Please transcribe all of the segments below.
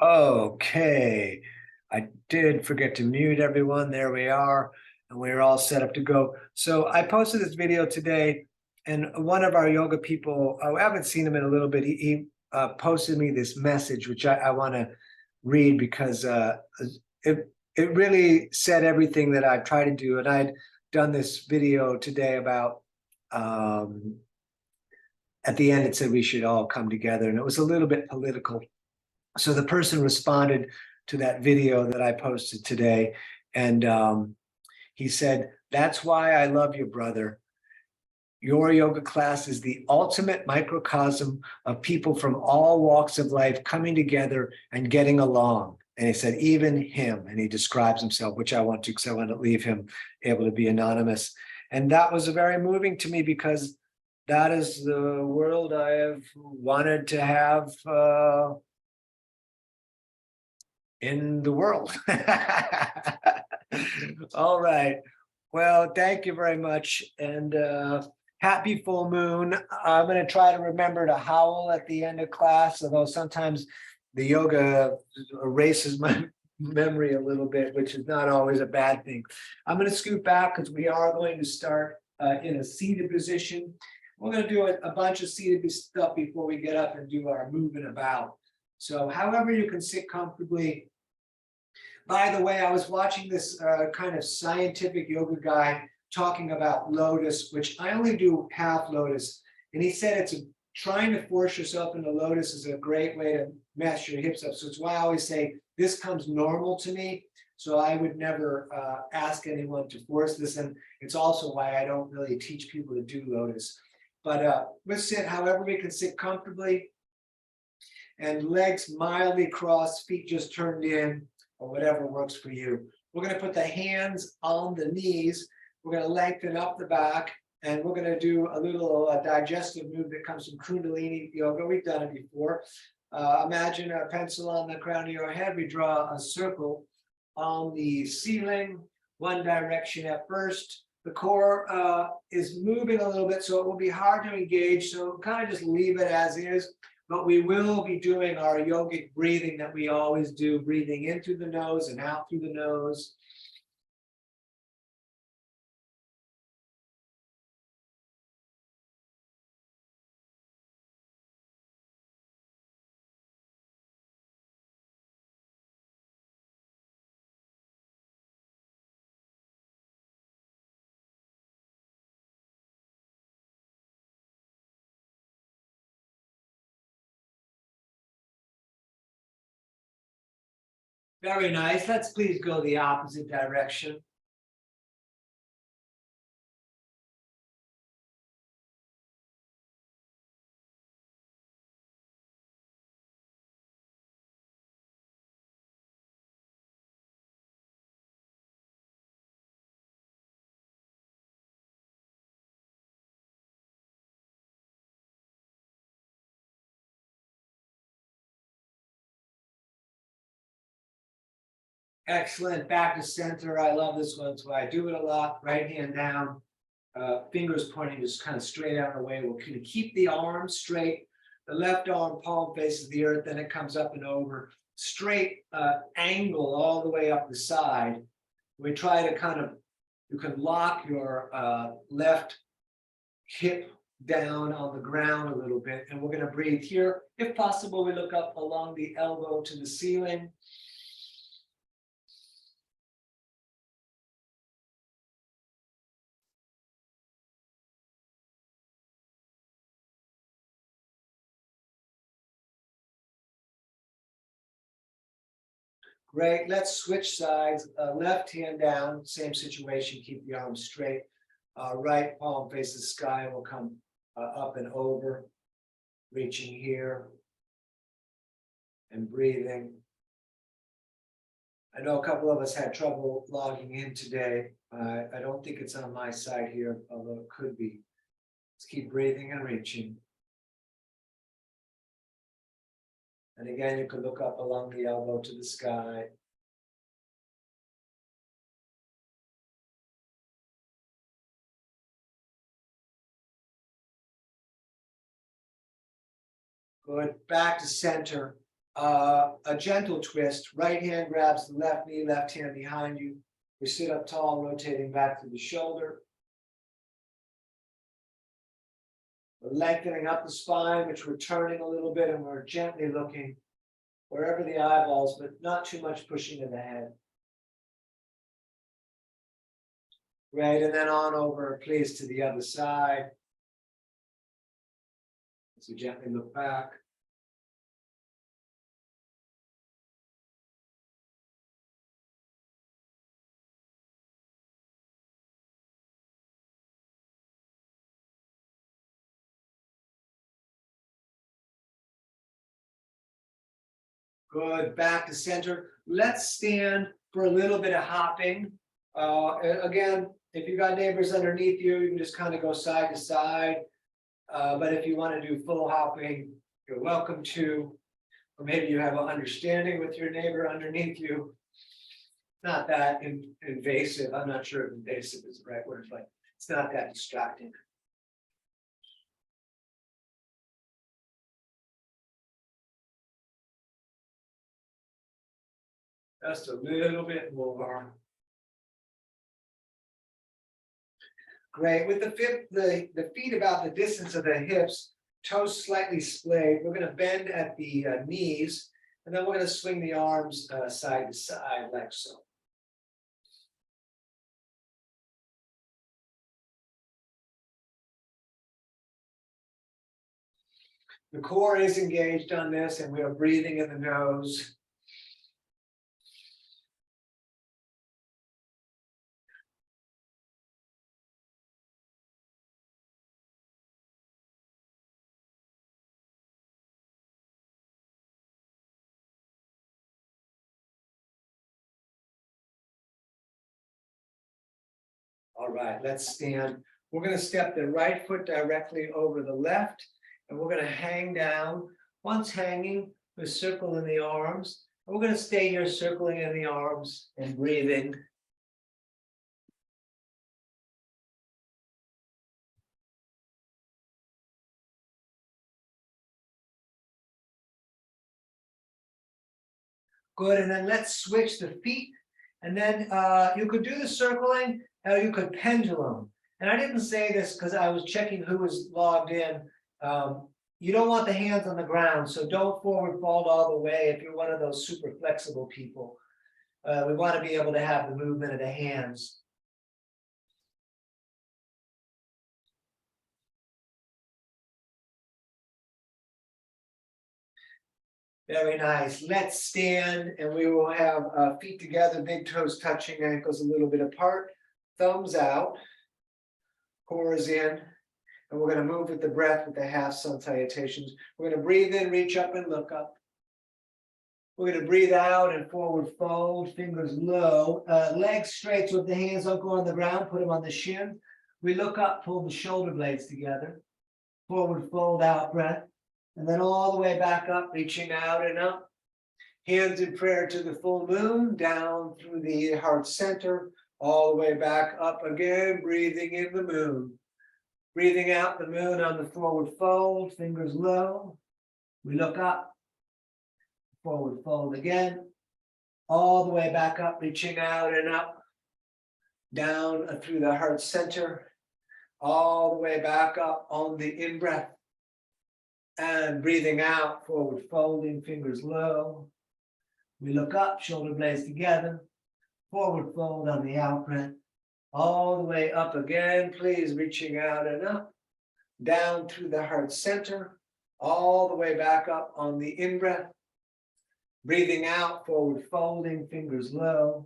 Okay, I did forget to mute everyone. There we are, and we're all set up to go. So I posted this video today, and one of our yoga people, I haven't seen him in a little bit. He posted me this message, which I want to read because it it really said everything that I've tried to do. And I'd done this video today about at the end it said we should all come together, and it was a little bit political. So the person responded to that video that I posted today, and he said, "That's why I love you, brother. Your yoga class is the ultimate microcosm of people from all walks of life coming together and getting along." And he said, even him, and he describes himself, which I want to, because I want to leave him able to be anonymous. And that was very moving to me because that is the world I have wanted to have in the world. All right. Well, thank you very much. And happy full moon. I'm going to try to remember to howl at the end of class, although sometimes the yoga erases my memory a little bit, which is not always a bad thing. I'm going to scoot back because we are going to start in a seated position. We're going to do a bunch of seated stuff before we get up and do our moving about. So however you can sit comfortably. By the way, I was watching this kind of scientific yoga guy talking about lotus, which I only do half lotus. And he said trying to force yourself into lotus is a great way to mess your hips up. So it's why I always say this comes normal to me. So I would never ask anyone to force this. And it's also why I don't really teach people to do lotus. But let's sit however we can sit comfortably. And legs mildly crossed, feet just turned in, or whatever works for you. We're going to put the hands on the knees. We're going to lengthen up the back, and we're going to do a little digestive move that comes from Kundalini yoga. We've done it before. Imagine a pencil on the crown of your head. We draw a circle on the ceiling, one direction at first. The core is moving a little bit, so it will be hard to engage. So kind of just leave it as is. But we will be doing our yogic breathing that we always do, breathing in through the nose and out through the nose. Very nice. Let's please go the opposite direction. Excellent. Back to center. I love this one, so I do it a lot. Right hand down, fingers pointing just kind of straight out of the way. We'll kind of keep the arm straight. The left arm palm faces the earth, then it comes up and over. Straight angle all the way up the side. We try to kind of, you can lock your left hip down on the ground a little bit, and we're going to breathe here. If possible, we look up along the elbow to the ceiling. Great. Let's switch sides. Left hand down, same situation. Keep the arm straight. Right palm faces the sky. We'll come up and over, reaching here and breathing. I know a couple of us had trouble logging in today. I don't think it's on my side here, although it could be. Let's keep breathing and reaching. And again, you could look up along the elbow to the sky. Good. Back to center. a gentle twist. Right hand grabs the left knee, left hand behind you. We sit up tall, rotating back to the shoulder. We're lengthening up the spine, which we're turning a little bit, and we're gently looking wherever the eyeballs, but not too much pushing in the head. Right, and then on over, please, to the other side. As we gently look back. Good, back to center. Let's stand for a little bit of hopping. Again, if you got neighbors underneath you, you can just kind of go side to side. But if you want to do full hopping, you're welcome to. Or maybe you have an understanding with your neighbor underneath you. Not that invasive. I'm not sure if invasive is the right word, but it's not that distracting. Just a little bit more. Great. With the feet about the distance of the hips, toes slightly splayed. We're going to bend at the knees, and then we're going to swing the arms side to side like so. The core is engaged on this, and we are breathing in the nose. All right, let's stand. We're going to step the right foot directly over the left, and we're going to hang down. Once hanging, we circle in the arms. And we're going to stay here circling in the arms and breathing. Good, and then let's switch the feet. And then you could do the circling, or you could pendulum. And I didn't say this because I was checking who was logged in. You don't want the hands on the ground, so don't forward fold all the way if you're one of those super flexible people. We want to be able to have the movement of the hands. Very nice. Let's stand, and we will have feet together, big toes touching, ankles a little bit apart, thumbs out, core is in, and we're going to move with the breath with the half sun salutations. We're going to breathe in, reach up and look up. We're going to breathe out and forward fold, fingers low, legs straight, so if the hands don't go on the ground, put them on the shin. We look up, pull the shoulder blades together, forward fold, out breath. And then all the way back up, reaching out and up. Hands in prayer to the full moon, down through the heart center, all the way back up again, breathing in the moon. Breathing out the moon on the forward fold, fingers low. We look up, forward fold again, all the way back up, reaching out and up, down through the heart center, all the way back up on the in-breath. And breathing out, forward folding, fingers low. We look up, shoulder blades together, forward fold on the out breath, all the way up again, please, reaching out and up, down through the heart center, all the way back up on the in breath. Breathing out, forward folding, fingers low.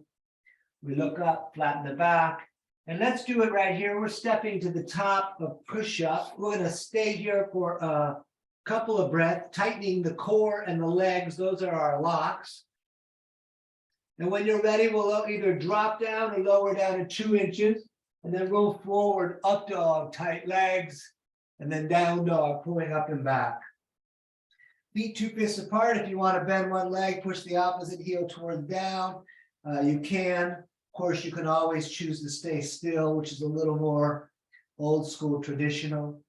We look up, flatten the back, and let's do it right here. We're stepping to the top of push-up. We're going to stay here for couple of breaths, tightening the core and the legs. Those are our locks. And when you're ready, we'll either drop down or lower down to 2 inches, and then roll forward, up dog, tight legs, and then down dog, pulling up and back. Feet 2 fists apart. If you want to bend one leg, push the opposite heel towards down. You can. Of course, you can always choose to stay still, which is a little more old school traditional.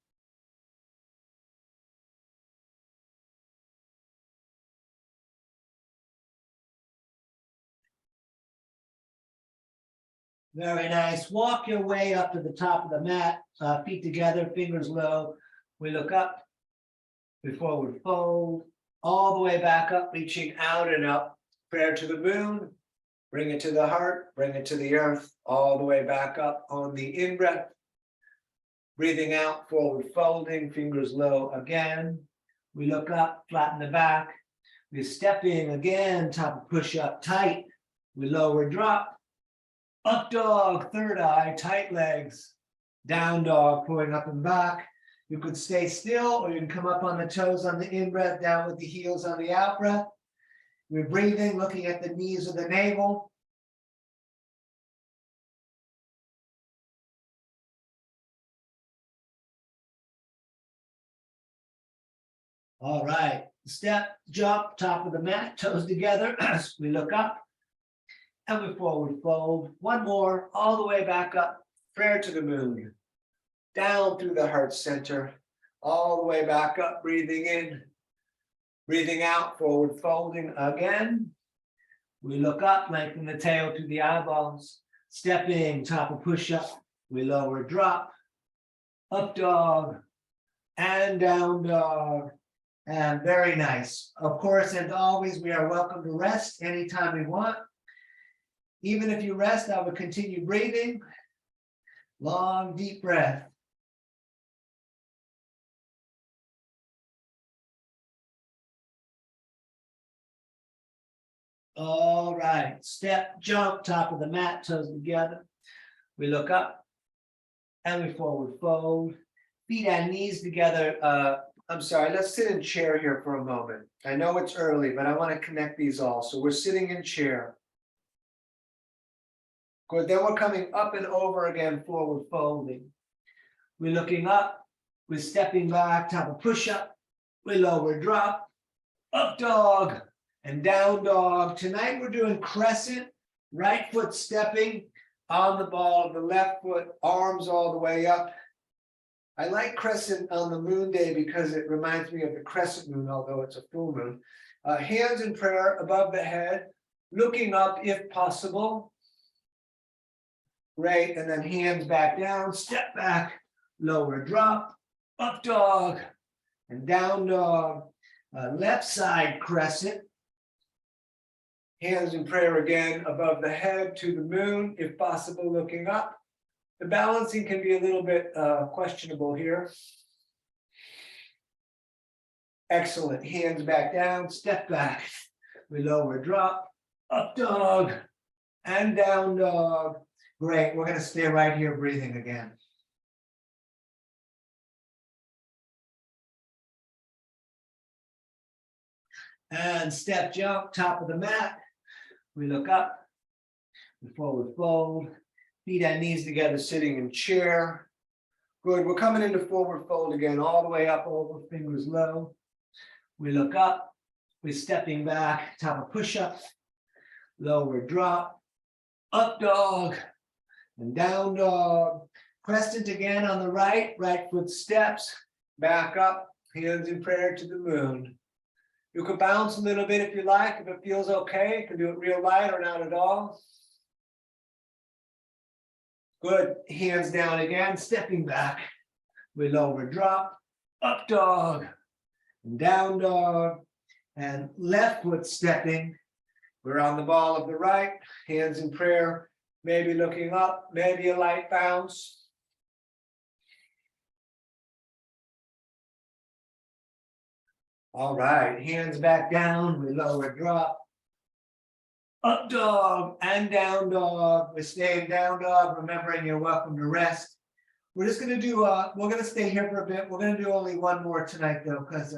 Very nice. Walk your way up to the top of the mat, feet together, fingers low. We look up, we forward fold, all the way back up, reaching out and up. Prayer to the moon, bring it to the heart, bring it to the earth, all the way back up on the in-breath. Breathing out, forward folding, fingers low again. We look up, flatten the back. We step in again, top of push-up, tight. We lower, drop. Up dog, third eye, tight legs. Down dog, pulling up and back. You could stay still, or you can come up on the toes on the in-breath, down with the heels on the out-breath. We're breathing, looking at the knees of the navel. All right, step, jump, top of the mat, toes together. We look up and we forward fold. One more, all the way back up, prayer to the moon. Down through the heart center, all the way back up, breathing in, breathing out, forward folding again. We look up, lengthen the tail to the eyeballs, stepping, top of push-up, we lower, drop, up dog, and down dog, and very nice. Of course, and always, we are welcome to rest anytime we want. Even if you rest, I would continue breathing. Long, deep breath. All right, step, jump, top of the mat, toes together. We look up and we forward fold. Feet and knees together. I'm sorry, let's sit in chair here for a moment. I know it's early, but I want to connect these all. So we're sitting in chair. Good, then we're coming up and over again, forward folding. We're looking up, we're stepping back, top of push-up. We lower, drop, up dog, and down dog. Tonight we're doing crescent, right foot stepping on the ball of the left foot, arms all the way up. I like crescent on the moon day because it reminds me of the crescent moon, although it's a full moon. Hands in prayer above the head, looking up if possible. Great, and then hands back down, step back, lower, drop, up dog, and down dog. Left side crescent. Hands in prayer again above the head to the moon, if possible, looking up. The balancing can be a little bit questionable here. Excellent. Hands back down, step back. We lower, drop, up dog, and down dog. Great. We're going to stay right here breathing again. And step, jump, top of the mat. We look up, we forward fold. Feet and knees together, sitting in chair. Good, we're coming into forward fold again, all the way up, over, fingers low. We look up, we're stepping back, top of push-up, lower, drop, up dog, and down dog. Crescent again on the right, right foot steps, back up, hands in prayer to the moon. You can bounce a little bit if you like, if it feels okay. You can do it real light or not at all. Good, hands down again, stepping back. We lower, drop, up dog, and down dog, and left foot stepping. We're on the ball of the right, hands in prayer, maybe looking up, maybe a light bounce. All right, hands back down, we lower, drop, up dog and down dog. We're staying down dog, remembering you're welcome to rest. We're just going to do, we're going to stay here for a bit. We're going to do only one more tonight though, because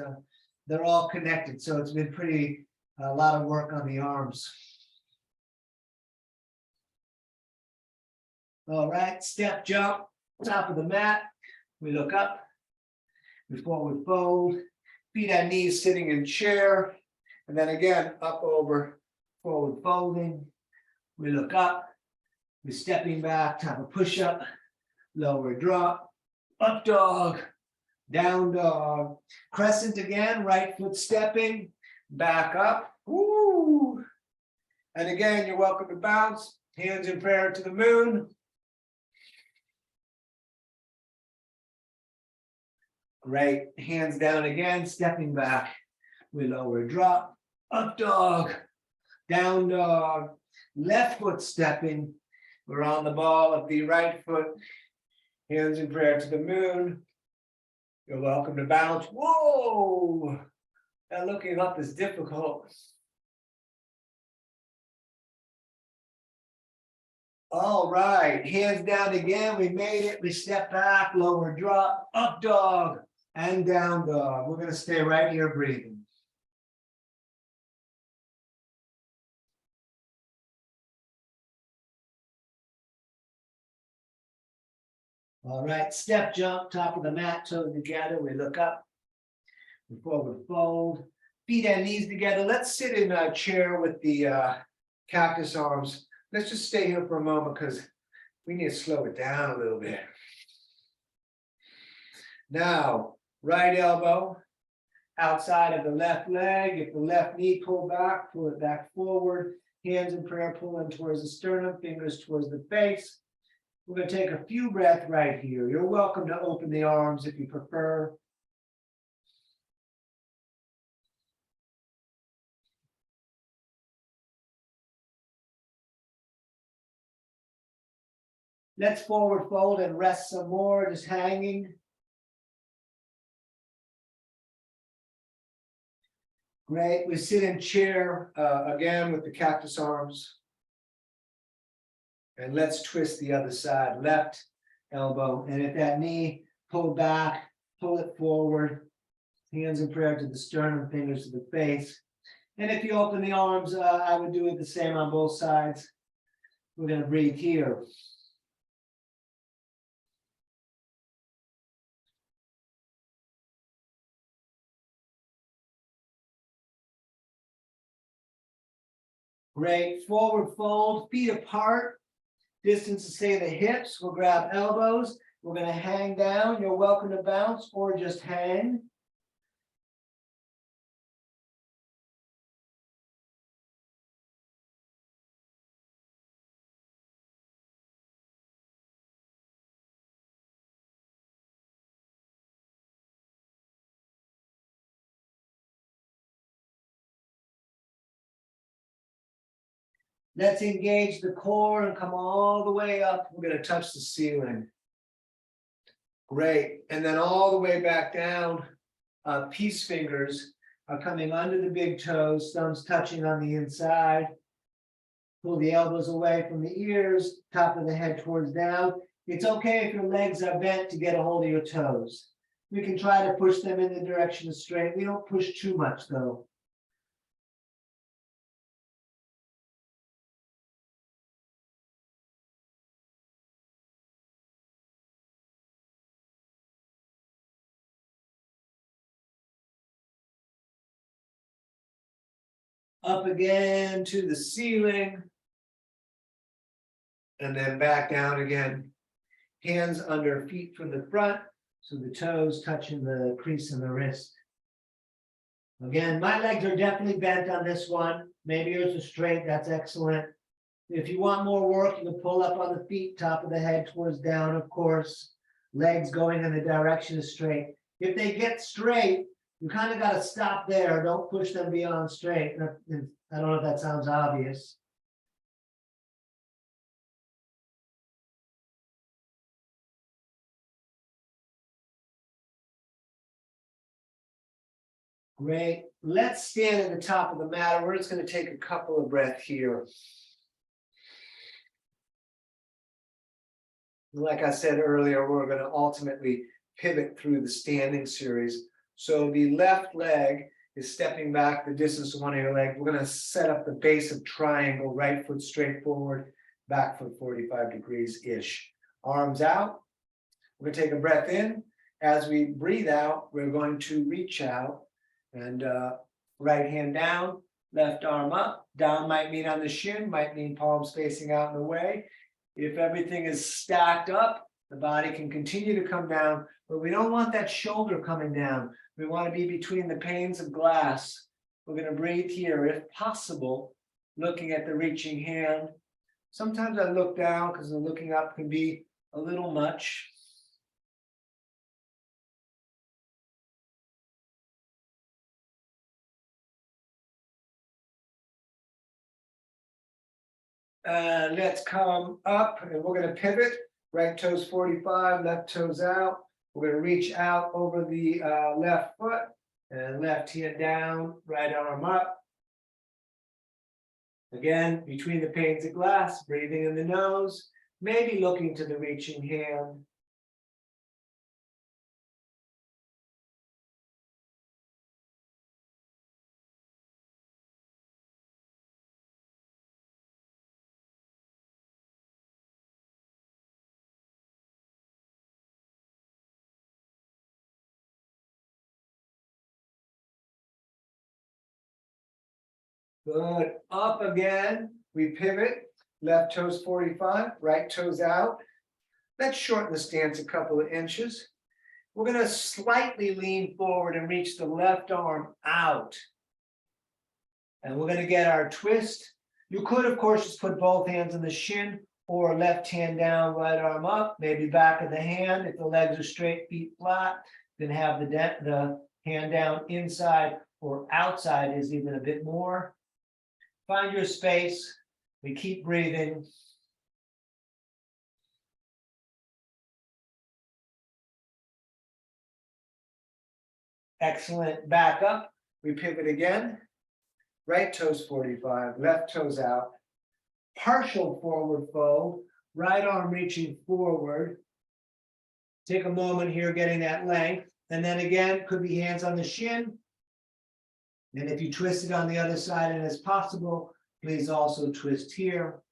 they're all connected. So it's been pretty, a lot of work on the arms. All right, step, jump, top of the mat. We look up, we forward fold, feet and knees sitting in chair. And then again, up over, forward folding. We look up, we're stepping back, top of push-up, lower, drop, up dog, down dog. Crescent again, right foot stepping, back up. Woo! And again, you're welcome to bounce. Hands in prayer to the moon. Great. Hands down again, stepping back. We lower drop, up dog, down dog, left foot stepping. We're on the ball of the right foot. Hands in prayer to the moon. You're welcome to bounce. Whoa! Now looking up is difficult. All right, hands down again. We made it. We step back, lower drop, up dog, and down dog. We're going to stay right here breathing. All right, step jump, top of the mat, toes together. We look up, we forward fold, feet and knees together. Let's sit in a chair with the cactus arms. Let's just stay here for a moment because we need to slow it down a little bit. Now, right elbow outside of the left leg. If the left knee pull it back forward. Hands in prayer pulling towards the sternum, fingers towards the face. We're going to take a few breaths right here. You're welcome to open the arms if you prefer. Let's forward fold and rest some more, just hanging. Great. We sit in chair again with the cactus arms. And let's twist the other side, left elbow. And if that knee, pull back, pull it forward. Hands in prayer to the sternum, fingers to the face. And if you open the arms, I would do it the same on both sides. We're going to breathe here. Great. Forward fold, feet apart. Distance to say the hips. We'll grab elbows. We're going to hang down. You're welcome to bounce or just hang. Let's engage the core and come all the way up. We're going to touch the ceiling. Great. And then all the way back down. Peace fingers are coming under the big toes, thumbs touching on the inside. Pull the elbows away from the ears, top of the head towards down. It's okay if your legs are bent to get a hold of your toes. We can try to push them in the direction of straight. We don't push too much though. Up again to the ceiling. And then back down again. Hands under feet from the front. So the toes touching the crease in the wrist. Again, my legs are definitely bent on this one. Maybe yours is straight. That's excellent. If you want more work, you can pull up on the feet, top of the head towards down, of course. Legs going in the direction of straight. If they get straight, you kind of got to stop there. Don't push them beyond straight. I don't know if that sounds obvious. Great. Let's stand at the top of the mat. We're just going to take a couple of breaths here. Like I said earlier, we're going to ultimately pivot through the standing series. So the left leg is stepping back the distance of one of your legs. We're going to set up the base of triangle, right foot straight forward, back foot 45 degrees-ish. Arms out. We're going to take a breath in. As we breathe out, we're going to reach out and right hand down, left arm up. Down might mean on the shin, might mean palms facing out and away. If everything is stacked up, the body can continue to come down, but we don't want that shoulder coming down. We want to be between the panes of glass. We're going to breathe here, if possible, looking at the reaching hand. Sometimes I look down because the looking up can be a little much. Let's come up and we're going to pivot. Right toes 45, left toes out. We're going to reach out over the left foot and left hand down, right arm up. Again, between the panes of glass, breathing in the nose, maybe looking to the reaching hand. Good. Up again. We pivot. Left toes 45, right toes out. Let's shorten the stance a couple of inches. We're going to slightly lean forward and reach the left arm out. And we're going to get our twist. You could, of course, just put both hands on the shin or left hand down, right arm up, maybe back of the hand. If the legs are straight, feet flat, then have the hand down inside or outside is even a bit more. Find your space. We keep breathing. Excellent. Back up. We pivot again. Right toes 45, left toes out. Partial forward fold. Right arm reaching forward. Take a moment here getting that length. And then again, could be hands on the shin. And if you twist it on the other side and it's possible, please also twist here.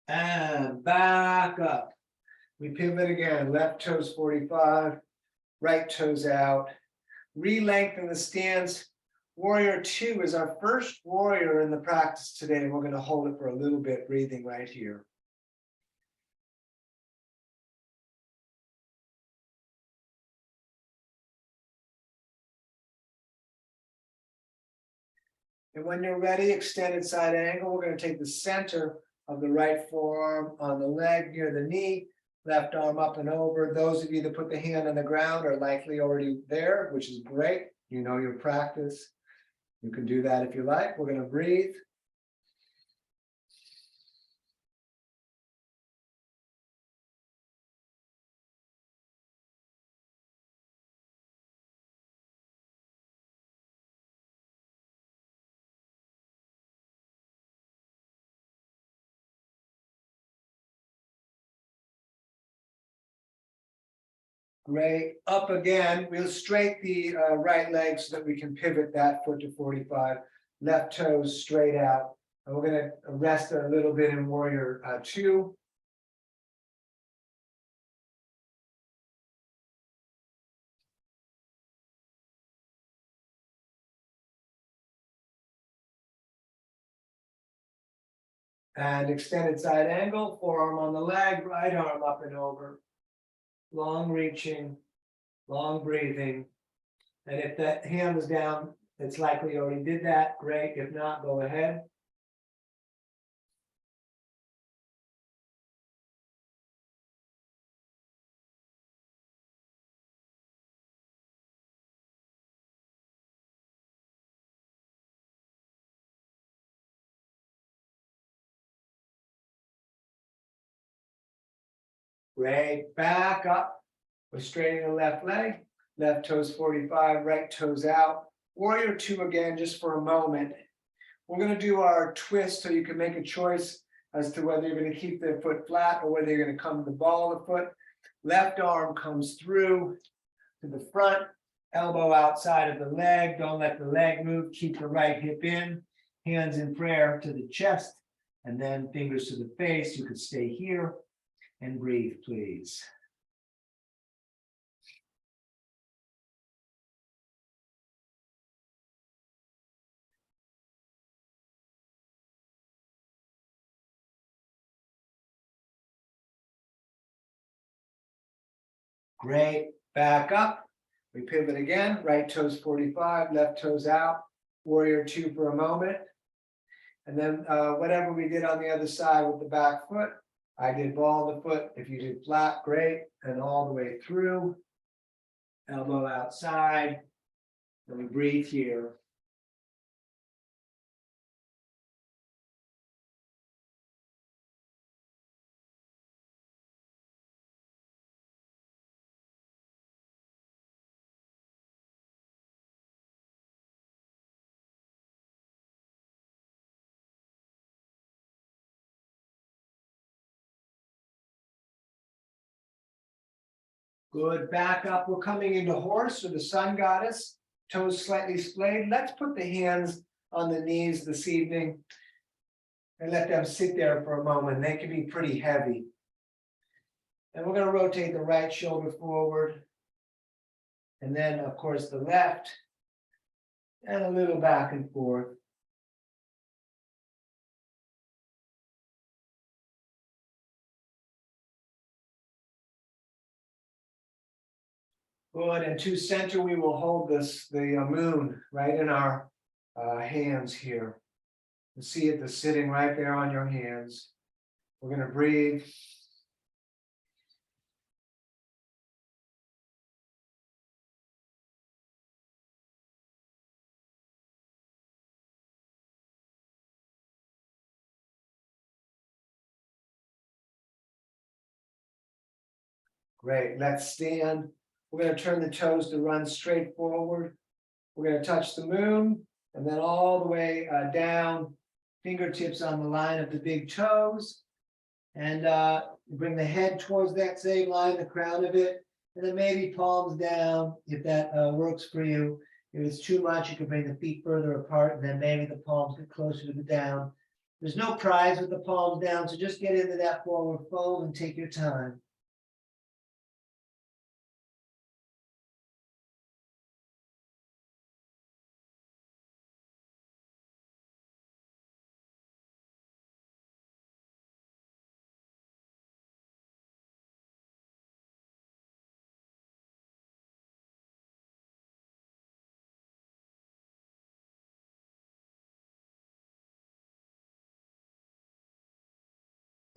And back up. We pivot again, left toes 45, right toes out. Re-lengthen the stance. Warrior 2 is our first warrior in the practice today, and we're going to hold it for a little bit, breathing right here. And when you're ready, extended side angle, we're going to take the center of the right forearm on the leg near the knee, left arm up and over. Those of you that put the hand on the ground are likely already there, which is great. You know your practice. You can do that if you like. We're going to breathe. Great. Up again. We'll straight the right leg so that we can pivot that foot to 45. Left toes straight out. And we're going to rest a little bit in Warrior 2. And extended side angle, forearm on the leg, right arm up and over. Long reaching, long breathing. And if that hand was down, it's likely you already did that. Great. If not, go ahead. Great. Back up. We're straightening the left leg. Left toes 45, right toes out. Warrior 2 again, just for a moment. We're going to do our twist so you can make a choice as to whether you're going to keep the foot flat or whether you're going to come to the ball of the foot. Left arm comes through to the front, elbow outside of the leg. Don't let the leg move. Keep the right hip in. Hands in prayer to the chest, and then fingers to the face. You could stay here and breathe, please. Great. Back up. We pivot again. Right toes 45, left toes out. Warrior two for a moment. And then whatever we did on the other side with the back foot, I did ball of the foot. If you did flat, great. And all the way through. Elbow outside. And we breathe here. Good, back up. We're coming into horse or the sun goddess, toes slightly splayed. Let's put the hands on the knees this evening and let them sit there for a moment. They can be pretty heavy. And we're going to rotate the right shoulder forward. And then, of course, the left. And a little back and forth. Good, and to center, we will hold the moon right in our hands here. You see it, the sitting right there on your hands. We're going to breathe. Great, let's stand. We're going to turn the toes to run straight forward. We're going to touch the moon and then all the way down, fingertips on the line of the big toes. And bring the head towards that same line, the crown of it. And then maybe palms down if that works for you. If it's too much, you can bring the feet further apart and then maybe the palms get closer to the down. There's no prize with the palms down, so just get into that forward fold and take your time.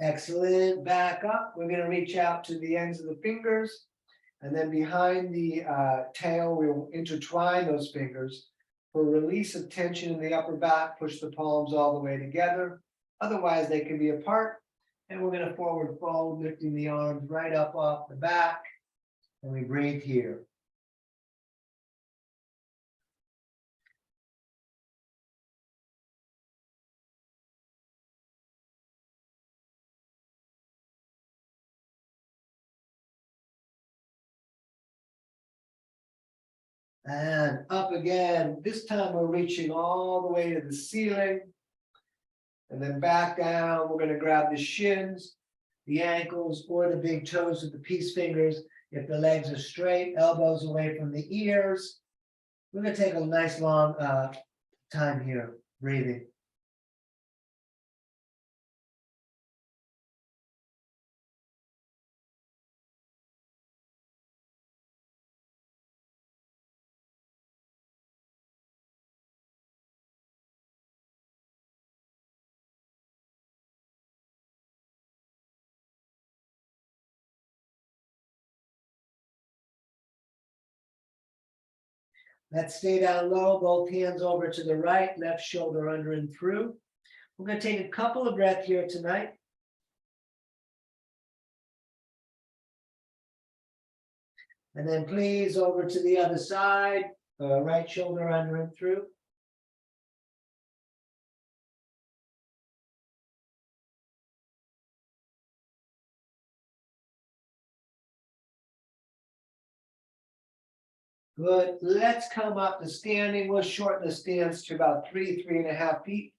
Excellent, back up. We're going to reach out to the ends of the fingers. And then behind the tail, we'll intertwine those fingers. For release of tension in the upper back, push the palms all the way together. Otherwise, they can be apart. And we're going to forward fold, lifting the arms right up off the back. And we breathe here. And up again. This time we're reaching all the way to the ceiling. And then back down. We're going to grab the shins, the ankles, or the big toes with the peace fingers. If the legs are straight, elbows away from the ears. We're going to take a nice long time here, breathing. Let's stay down low, both hands over to the right, left shoulder under and through. We're going to take a couple of breaths here tonight. And then please over to the other side, right shoulder under and through. Good. Let's come up to standing. We'll shorten the stance to about 3.5 feet.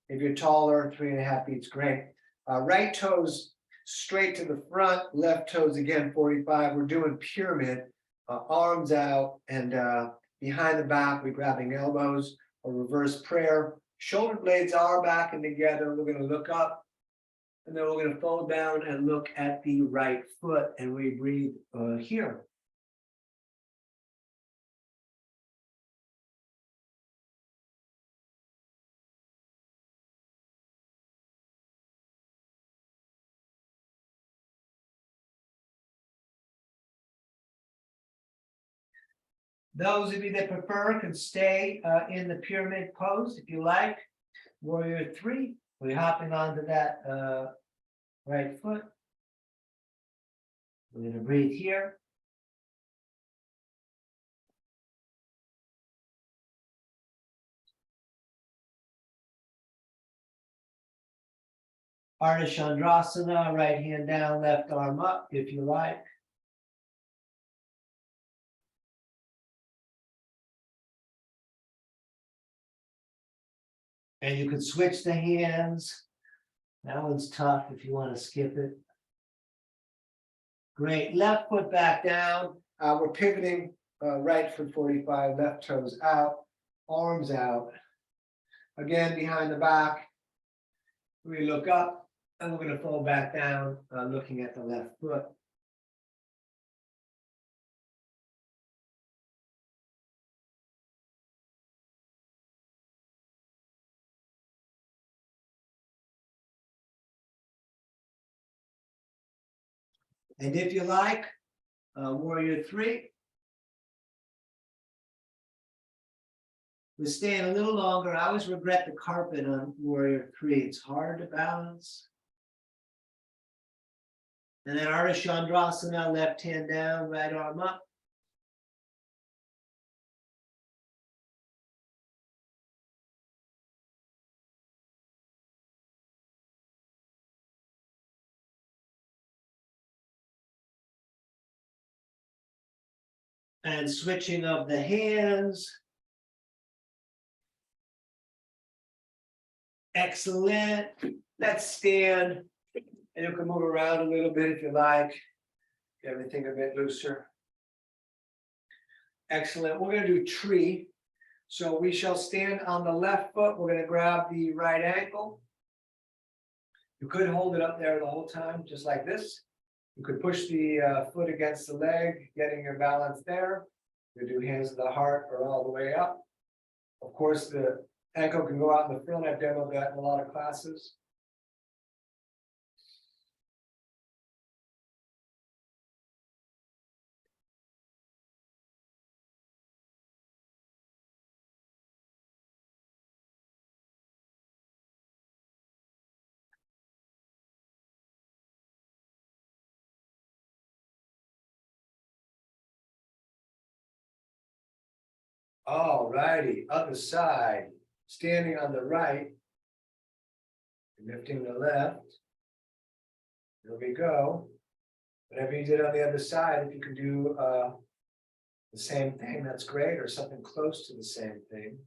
If you're taller, 3.5 feet is great. Right toes straight to the front, left toes again 45. We're doing pyramid, arms out, and behind the back, we're grabbing elbows or reverse prayer. Shoulder blades are back and together. We're going to look up, and then we're going to fold down and look at the right foot, and we breathe here. Those of you that prefer can stay in the pyramid pose if you like. Warrior 3, we're hopping onto that right foot. We're going to breathe here. Ardha Chandrasana, right hand down, left arm up if you like. And you can switch the hands. That one's tough if you want to skip it. Great, left foot back down. We're pivoting right foot 45, left toes out, arms out. Again, behind the back. We look up and we're going to fall back down, looking at the left foot. And if you like, Warrior 3. We're staying a little longer. I always regret the carpet on Warrior 3. It's hard to balance. And then Ardha Chandrasana, left hand down, right arm up. And switching of the hands. Excellent. Let's stand. And you can move around a little bit if you like. Get everything a bit looser. Excellent. We're going to do tree. So we shall stand on the left foot. We're going to grab the right ankle. You could hold it up there the whole time, just like this. You could push the foot against the leg, getting your balance there. You do hands to the heart or all the way up. Of course, the ankle can go out in the front. I've demoed that in a lot of classes. All righty, other side, standing on the right, lifting the left. There we go. Whatever you did on the other side, if you can do the same thing, that's great, or something close to the same thing.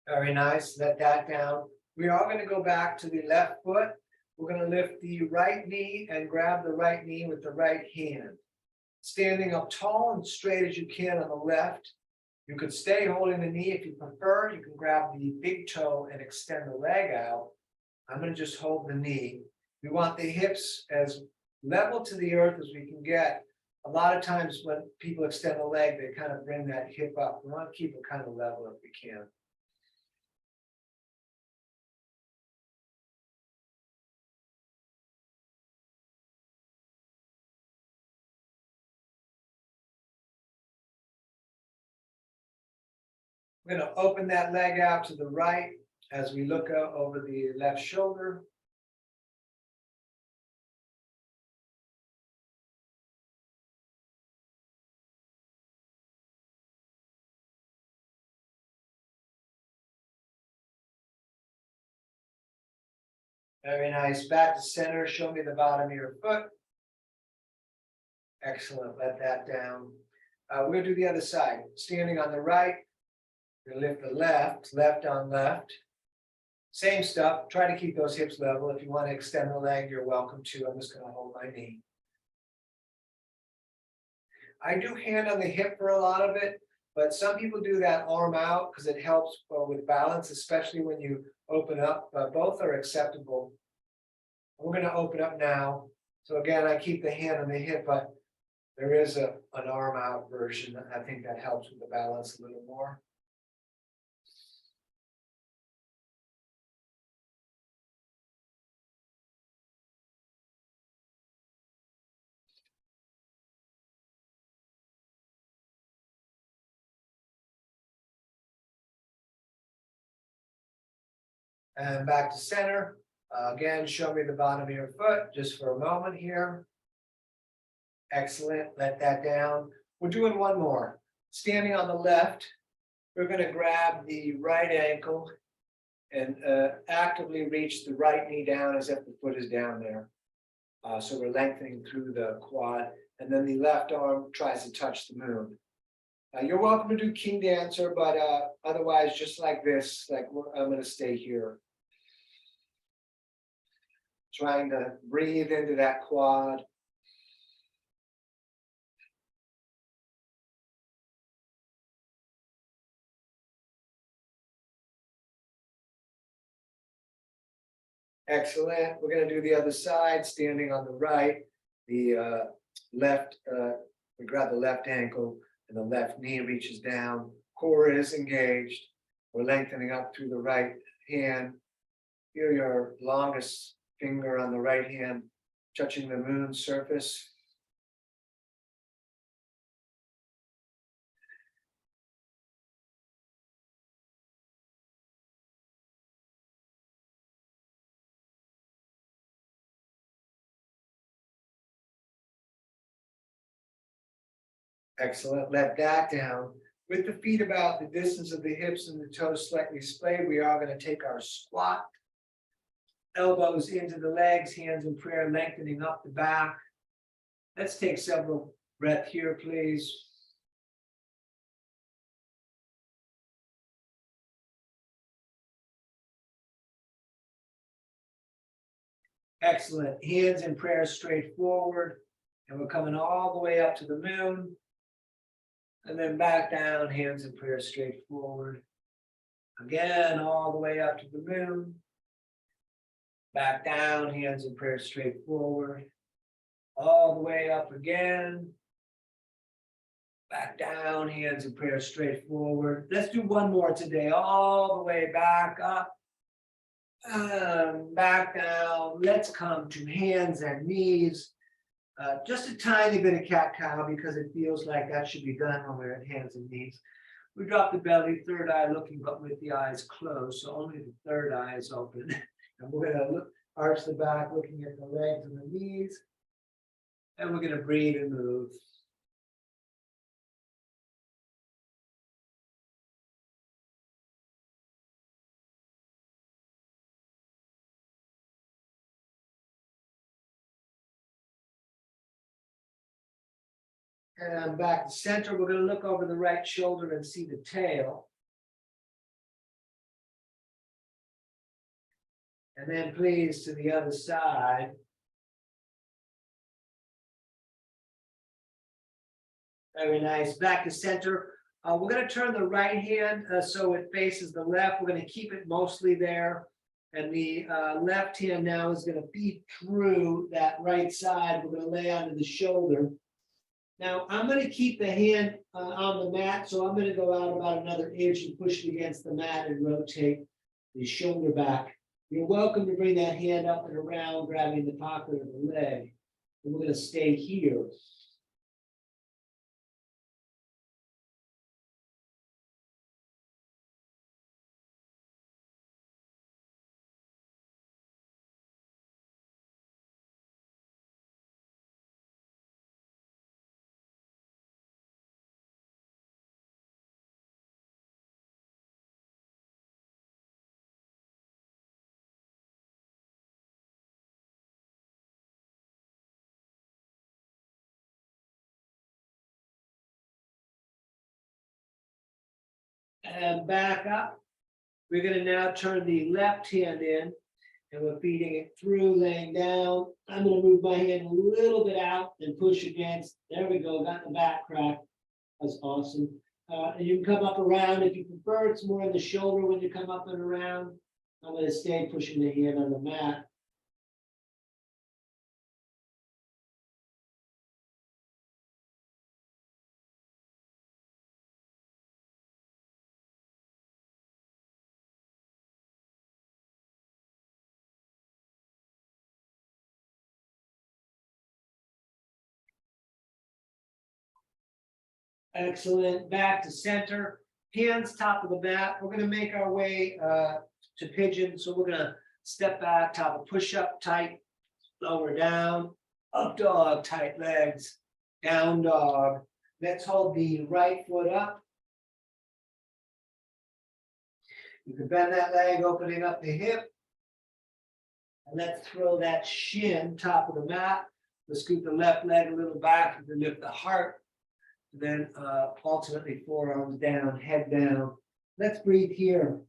Very nice, let that down. We are going to go back to the left foot. We're going to lift the right knee and grab the right knee with the right hand. Standing up tall and straight as you can on the left. You could stay holding the knee if you prefer. You can grab the big toe and extend the leg out. I'm going to just hold the knee. We want the hips as level to the earth as we can get. A lot of times when people extend the leg, they kind of bring that hip up. We want to keep it kind of level if we can. We're going to open that leg out to the right as we look out over the left shoulder. Very nice. Back to center. Show me the bottom of your foot. Excellent. Let that down. We're going to do the other side. Standing on the right. We're going to lift the left. Left on left. Same stuff. Try to keep those hips level. If you want to extend the leg, you're welcome to. I'm just going to hold my knee. I do hand on the hip for a lot of it, but some people do that arm out because it helps with balance, especially when you open up. Both are acceptable. We're going to open up now. So again, I keep the hand on the hip, but there is an arm out version. I think that helps with the balance a little more. And back to center. Again, show me the bottom of your foot just for a moment here. Excellent, let that down. We're doing one more. Standing on the left, we're going to grab the right ankle and actively reach the right knee down as if the foot is down there. So we're lengthening through the quad, and then the left arm tries to touch the moon. You're welcome to do King Dancer, but otherwise, just like this, like I'm going to stay here. Trying to breathe into that quad. Excellent. We're going to do the other side, standing on the right. The left, we grab the left ankle and the left knee reaches down. Core is engaged. We're lengthening up through the right hand. Feel your longest finger on the right hand touching the moon surface. Excellent. Let that down. With the feet about the distance of the hips and the toes slightly splayed, we are going to take our squat. Elbows into the legs, hands in prayer, lengthening up the back. Let's take several breaths here, please. Excellent. Hands in prayer straight forward. And we're coming all the way up to the moon. And then back down, hands in prayer straight forward. Again, all the way up to the moon. Back down, hands in prayer straight forward. All the way up again. Back down, hands in prayer straight forward. Let's do one more today. All the way back up. Back down. Let's come to hands and knees. Just a tiny bit of cat-cow because it feels like that should be done when we're at hands and knees. We drop the belly, third eye looking, but with the eyes closed, so only the third eye is open. And we're going to arch the back, looking at the legs and the knees. And we're going to breathe and move. And back to center, we're going to look over the right shoulder and see the tail. And then please to the other side. Very nice. Back to center. We're going to turn the right hand so it faces the left. We're going to keep it mostly there. And the left hand now is going to feed through that right side. We're going to lay onto the shoulder. Now, I'm going to keep the hand on the mat, so I'm going to go out about another inch and push it against the mat and rotate the shoulder back. You're welcome to bring that hand up and around, grabbing the pocket of the leg. And we're going to stay here. And back up. We're going to now turn the left hand in, And we're feeding it through, laying down. I'm gonna move my hand a little bit out and push against. There we go, got the back crack. That's awesome. And you can come up around if you prefer. It's more in the shoulder when you come up and around. I'm gonna stay pushing the hand on the mat. Excellent. Back to center. Hands top of the mat. We're gonna make our way to pigeon. So we're gonna step back, top of push up tight, lower down, up dog, tight legs, down dog. Let's hold the right foot up. You can bend that leg, opening up the hip. And let's throw that shin top of the mat. Let's scoot the left leg a little back and lift the heart. Then alternately forearms down, head down. Let's breathe here.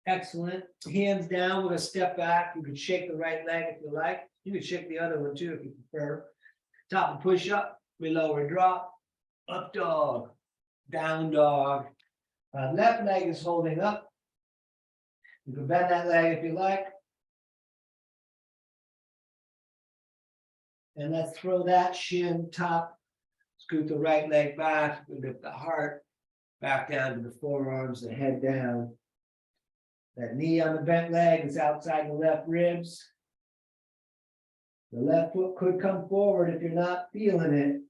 Excellent. Hands down, we're gonna step back. You can shake the right leg if you like. You can shake the other one too if you prefer. Top and push up, we lower drop, up dog, down dog. Left leg is holding up. You can bend that leg if you like. And let's throw that shin top, scoot the right leg back, lift the heart, back down to the forearms, the head down. That knee on the bent leg is outside the left ribs. The left foot could come forward if you're not feeling it.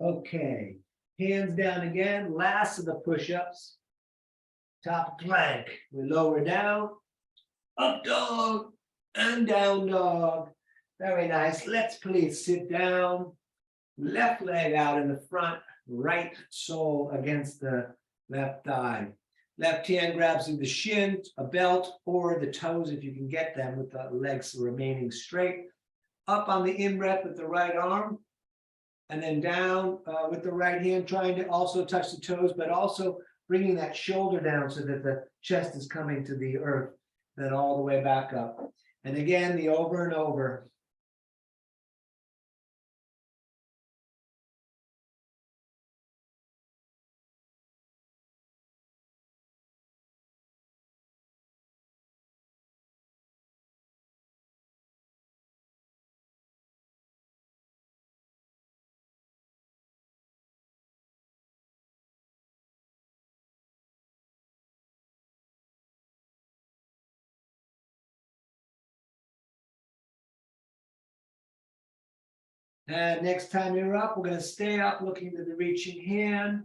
Okay, hands down again, last of the push-ups. Top plank, we lower down, up dog, and down dog. Very nice. Let's please sit down. Left leg out in the front, right sole against the left thigh. Left hand grabs through the shin, a belt, or the toes if you can get them with the legs remaining straight. Up on the in-breath with the right arm. And then down with the right hand, trying to also touch the toes, but also bringing that shoulder down so that the chest is coming to the earth, then all the way back up. And again, the over and over. And next time you're up, we're going to stay up looking to the reaching hand.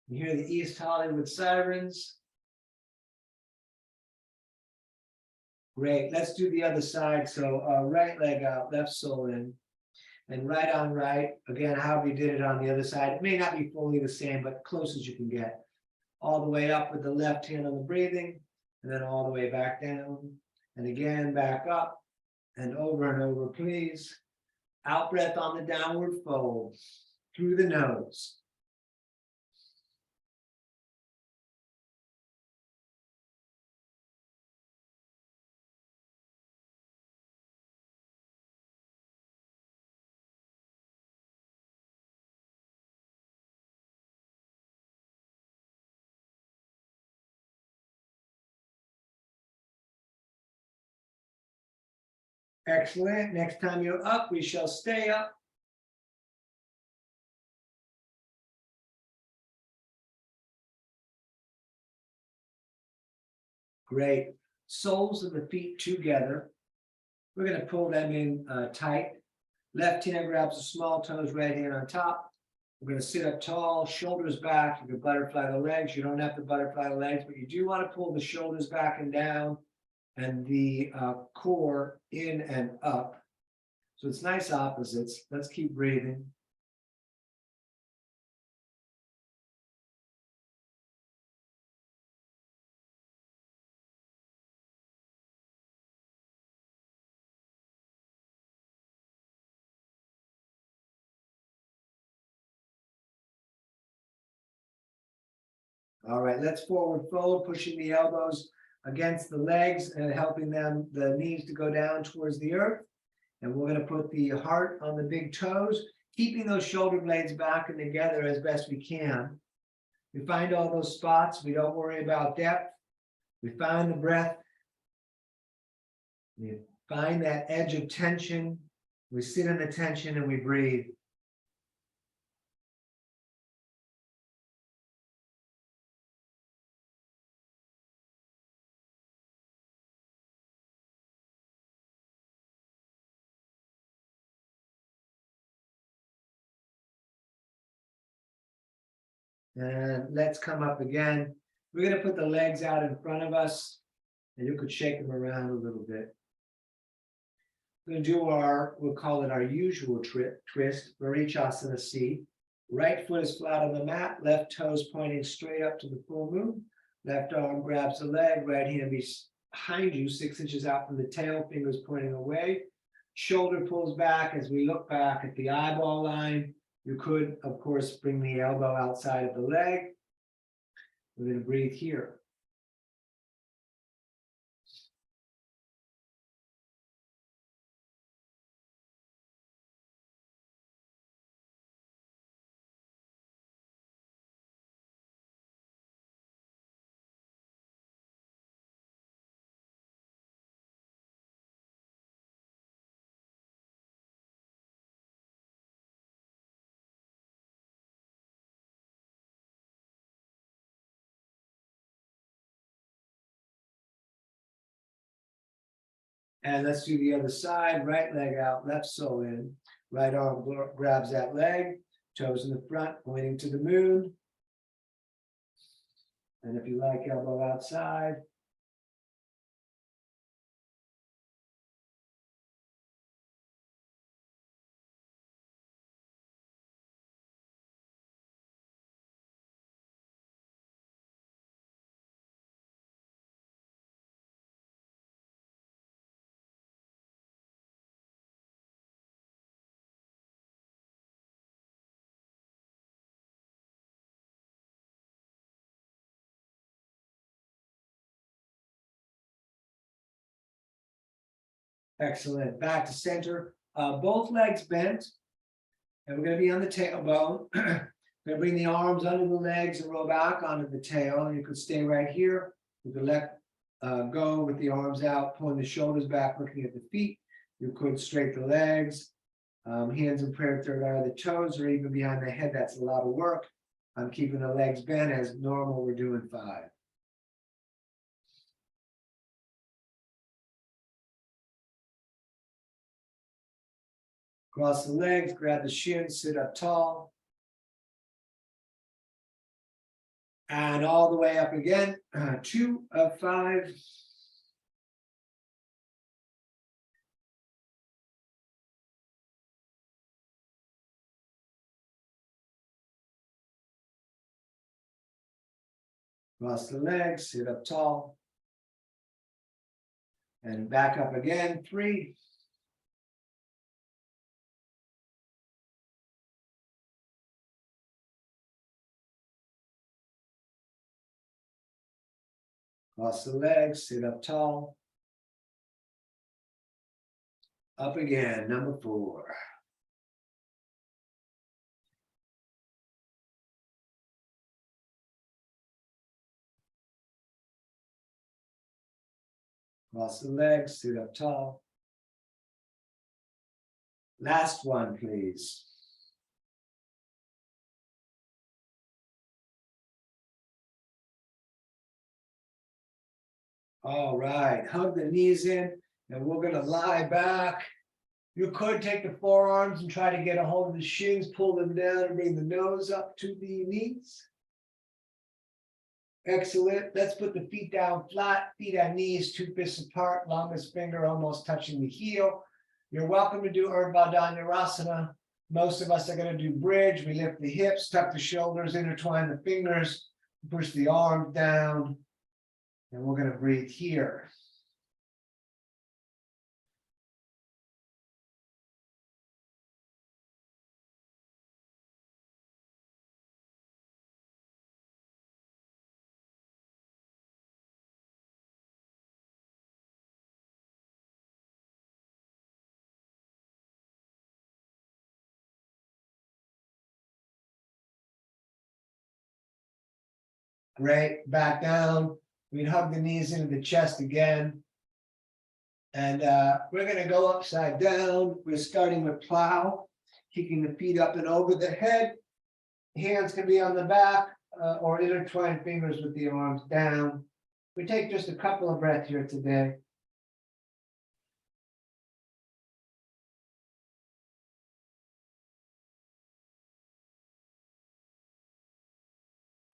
You hear the East Hollywood sirens. Great. Let's do the other side. So right leg out, left sole in, and right on right. Again, how we did it on the other side. It may not be fully the same, but close as you can get. All the way up with the left hand on the breathing, and then all the way back down. And again, back up and over, please. Out breath on the downward fold through the nose. Excellent. Next time you're up, we shall stay up. Great. Soles of the feet together. We're going to pull them in tight. Left hand grabs the small toes, right hand on top. We're going to sit up tall, shoulders back. You can butterfly the legs. You don't have to butterfly the legs, but you do want to pull the shoulders back and down and the core in and up. So it's nice opposites. Let's keep breathing. All right, let's forward fold, pushing the elbows against the legs and helping them, the knees to go down towards the earth. And we're going to put the heart on the big toes, keeping those shoulder blades back and together as best we can. We find all those spots. We don't worry about depth. We find the breath. We find that edge of tension. We sit in the tension and we breathe. And let's come up again. We're going to put the legs out in front of us, and you could shake them around a little bit. We're going to do we'll call it our usual twist, Varichasana C. Right foot is flat on the mat, left toes pointing straight up to the full moon. Left arm grabs the leg, right hand behind you, 6 inches out from the tail, fingers pointing away. Shoulder pulls back as we look back at the eyeball line. You could, of course, bring the elbow outside of the leg. We're going to breathe here. And let's do the other side. Right leg out, left sole in. Right arm grabs that leg, toes in the front, pointing to the moon. And if you like, elbow outside. Excellent. Back to center. Both legs bent. And we're going to be on the tailbone. We're going to bring the arms under the legs and roll back onto the tail. You could stay right here. You could let go with the arms out, pulling the shoulders back, looking at the feet. You could straighten the legs. Hands in prayer, third eye of the toes, or even behind the head. That's a lot of work. I'm keeping the legs bent as normal. We're doing 5. Cross the legs, grab the shins, sit up tall. And all the way up again. 2 of 5. Cross the legs, sit up tall. And back up again, 3. Cross the legs, sit up tall. Up again, number 4. Cross the legs, sit up tall. Last one, please. All right, hug the knees in, and we're gonna lie back. You could take the forearms and try to get a hold of the shins, pull them down and bring the nose up to the knees. Excellent. Let's put the feet down flat, feet at knees, 2 fists apart, longest finger almost touching the heel. You're welcome to do Urdhva Dhanurasana. Most of us are going to do bridge. We lift the hips, tuck the shoulders, intertwine the fingers, push the arms down, and we're going to breathe here. Great, back down. We'd hug the knees into the chest again. And we're going to go upside down. We're starting with plow, kicking the feet up and over the head. Hands can be on the back or intertwine fingers with the arms down. We take just a couple of breaths here today.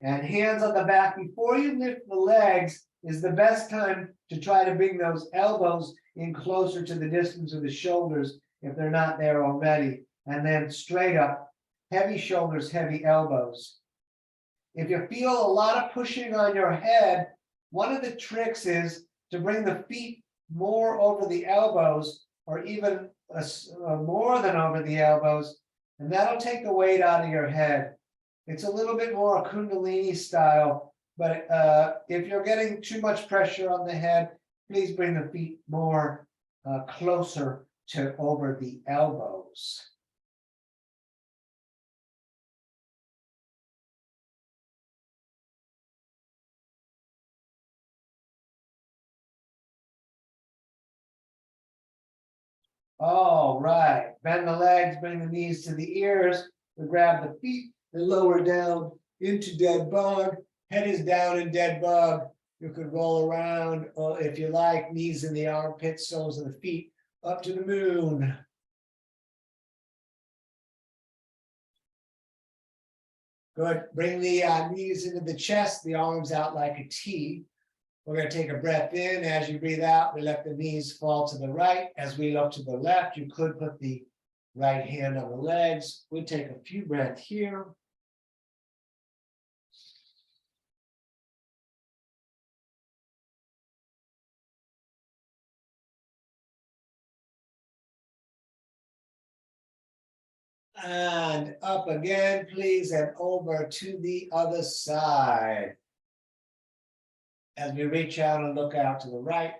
And hands on the back. Before you lift the legs is the best time to try to bring those elbows in closer to the distance of the shoulders if they're not there already. And then straight up, heavy shoulders, heavy elbows. If you feel a lot of pushing on your head, one of the tricks is to bring the feet more over the elbows or even more than over the elbows, and that'll take the weight out of your head. It's a little bit more Kundalini style, but if you're getting too much pressure on the head, please bring the feet more closer to over the elbows. All right, bend the legs, bring the knees to the ears. We grab the feet and lower down into dead bug. Head is down in dead bug. You could roll around if you like, knees in the armpits, soles of the feet, up to the moon. Good. Bring the knees into the chest, the arms out like a T. We're going to take a breath in. As you breathe out, we let the knees fall to the right. As we look to the left, you could put the right hand on the legs. We'll take a few breaths here. And up again, please, and over to the other side. As we reach out and look out to the right.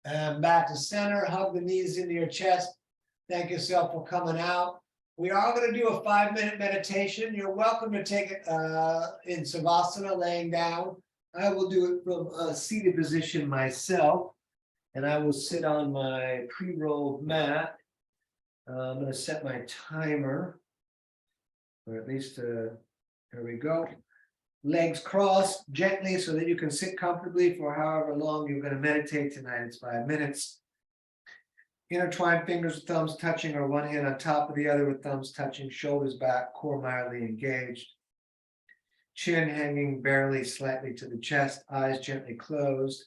And back to center, hug the knees into your chest. Thank yourself for coming out. We are going to do a 5-minute meditation. You're welcome to take it in Savasana, laying down. I will do it from a seated position myself. And I will sit on my pre-rolled mat. I'm going to set my timer. Or at least, here we go. Legs crossed gently so that you can sit comfortably for however long you're going to meditate tonight. It's 5 minutes. Intertwine fingers with thumbs touching, or one hand on top of the other with thumbs touching, shoulders back, core mildly engaged. Chin hanging barely slightly to the chest, eyes gently closed.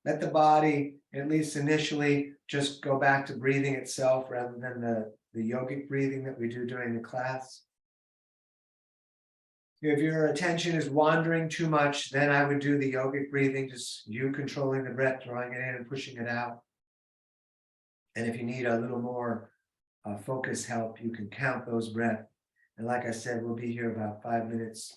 Let the body, at least initially, just go back to breathing itself rather than the yogic breathing that we do during the class. If your attention is wandering too much, then I would do the yogic breathing, just you controlling the breath, drawing it in and pushing it out. And if you need a little more focus help, you can count those breaths. And like I said, we'll be here about 5 minutes.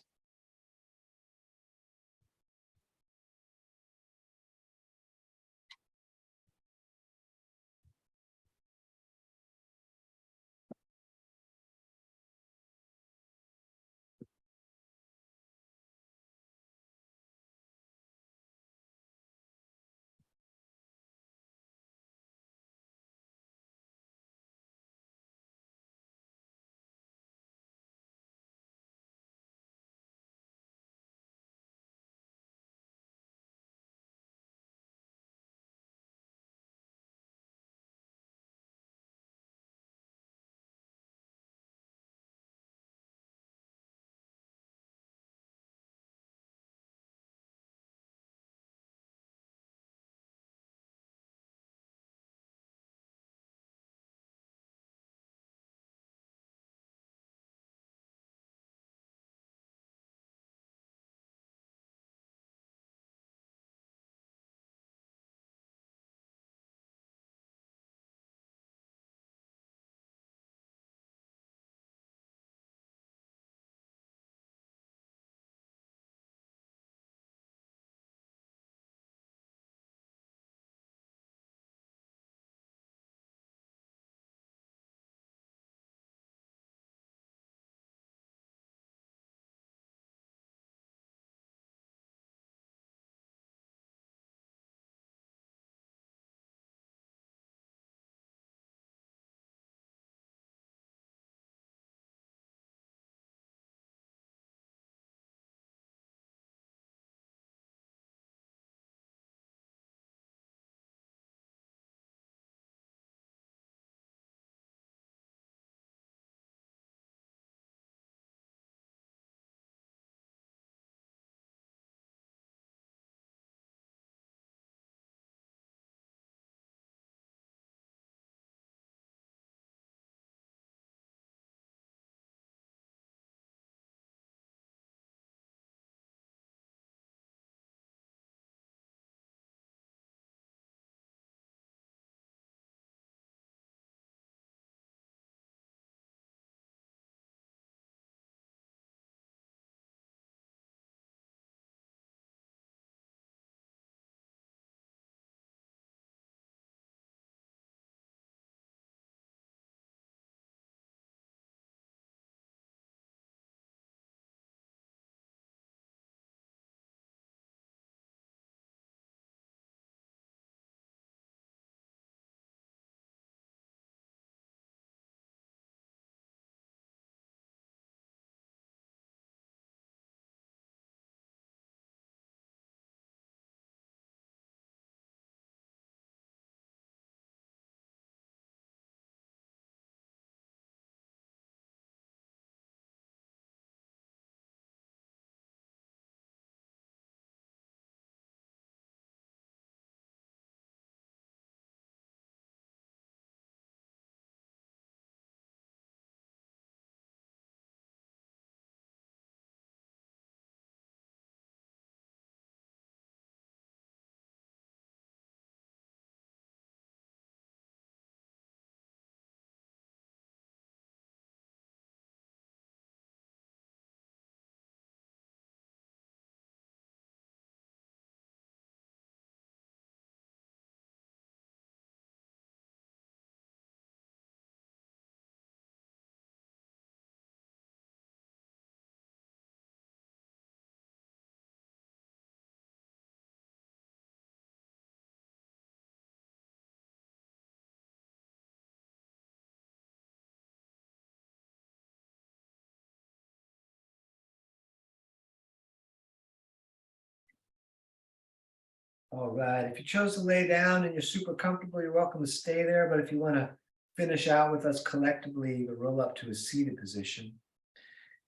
All right, if you chose to lay down and you're super comfortable, you're welcome to stay there, but if you want to finish out with us collectively, you can roll up to a seated position.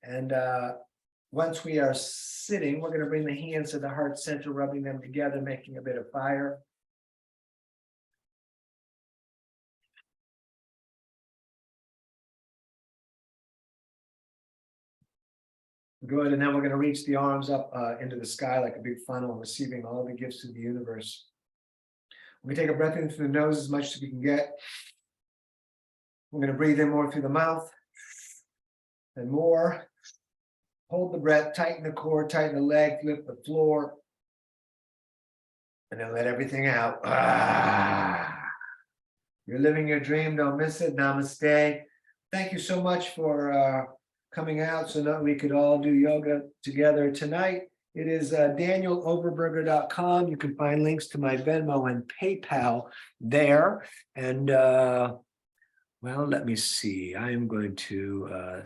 And once we are sitting, we're going to bring the hands to the heart center, rubbing them together, making a bit of fire. Good, and then we're going to reach the arms up into the sky like a big funnel, receiving all the gifts of the universe. We take a breath in through the nose as much as we can get. We're going to breathe in more through the mouth and more. Hold the breath, tighten the core, tighten the leg, lift the floor. And then let everything out. You're living your dream, don't miss it. Namaste. Thank you so much for coming out so that we could all do yoga together tonight. It is danieloverberger.com. You can find links to my Venmo and PayPal there. And well, let me see. I am going to